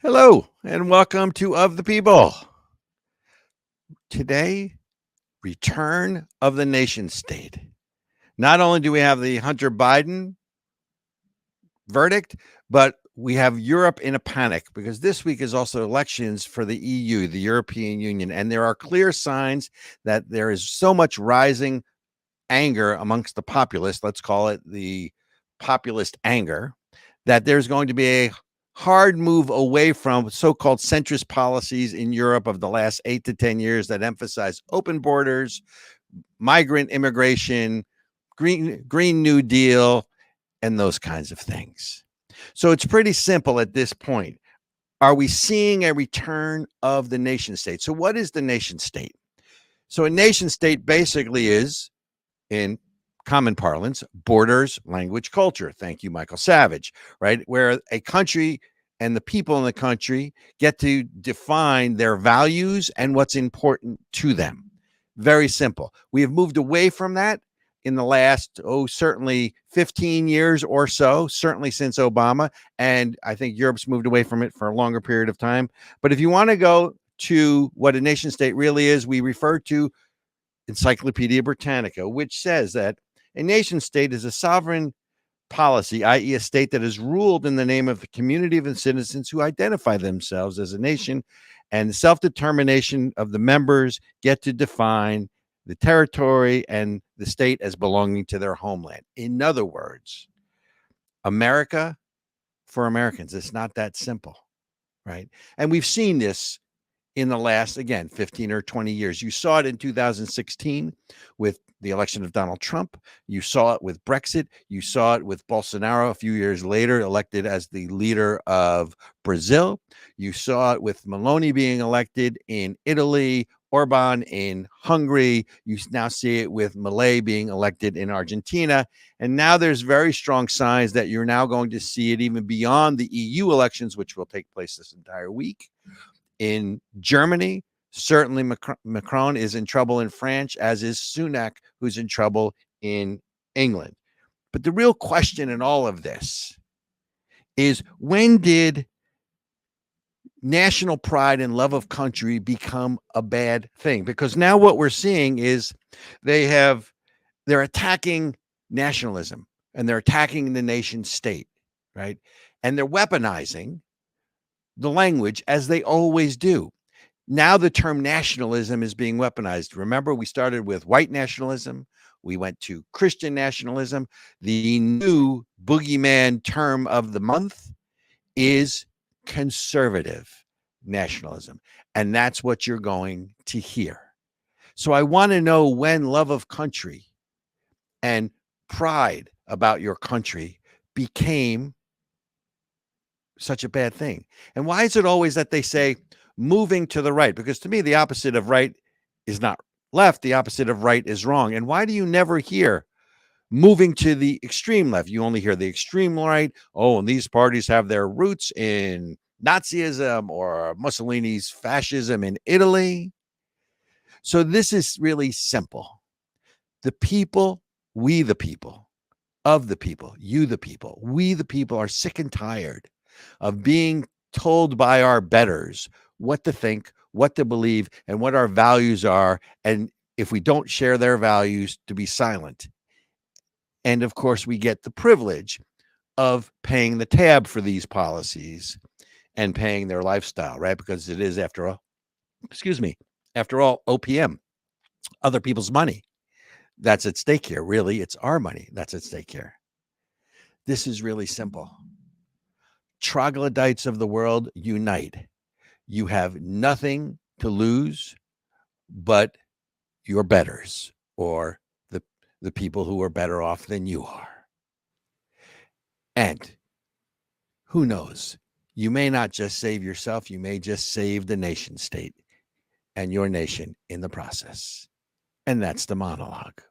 Hello, and welcome to Of the People. Today, return of the nation state. Not only do we have the Hunter Biden verdict, but we have Europe in a panic because this week is also elections for the EU, the European Union, and there are clear signs that there is so much rising anger amongst the populace, let's call it the populist anger, that there's going to be a hard move away from so-called centrist policies in Europe of the last 8 to 10 years that emphasize open borders, migrant immigration, Green New Deal, and those kinds of things. So it's pretty simple at this point. Are we seeing a return of the nation state? So what is the nation state? So a nation state basically is, in common parlance, borders, language, culture. Thank you, Michael Savage, right? Where a country and the people in the country get to define their values and what's important to them. Very simple. We have moved away from that in the last, certainly 15 years or so, certainly since Obama. And I think Europe's moved away from it for a longer period of time. But if you want to go to what a nation state really is, we refer to Encyclopedia Britannica, which says that a nation state is a sovereign policy, i.e., a state that is ruled in the name of the community of citizens who identify themselves as a nation, and the self-determination of the members get to define the territory and the state as belonging to their homeland. In other words, America for Americans. It's not that simple, right? And we've seen this in the last, again, 15 or 20 years. You saw it in 2016 with the election of Donald Trump. You saw it with Brexit. You saw it with Bolsonaro a few years later, elected as the leader of Brazil. You saw it with Meloni being elected in Italy, Orban in Hungary. You now see it with Milei being elected in Argentina. And now there's very strong signs that you're now going to see it even beyond the EU elections, which will take place this entire week. In Germany, certainly Macron is in trouble in France, as is Sunak, who's in trouble in England. But the real question in all of this is, when did national pride and love of country become a bad thing? Because now what we're seeing is they're attacking nationalism and they're attacking the nation state, right? And they're weaponizing the language as they always do. Now the term nationalism is being weaponized. Remember, we started with white nationalism. We went to Christian nationalism. The new boogeyman term of the month is conservative nationalism. And that's what you're going to hear. So I want to know when love of country and pride about your country became such a bad thing. And why is it always that they say moving to the right? Because to me, the opposite of right is not left. The opposite of right is wrong. And why do you never hear moving to the extreme left? You only hear the extreme right. Oh, and these parties have their roots in Nazism or Mussolini's fascism in Italy. So this is really simple. The people, we the people, of the people, you the people, we the people are sick and tired of being told by our betters what to think, what to believe, and what our values are. And if we don't share their values, to be silent. And of course, we get the privilege of paying the tab for these policies and paying their lifestyle, right? Because it is, after all, OPM, other people's money. That's at stake here. Really, it's our money that's at stake here. This is really simple. Troglodytes of the world, unite. You have nothing to lose but your betters, or the people who are better off than you are. And who knows? You may not just save yourself, you may just save the nation state and your nation in the process. And that's the monologue.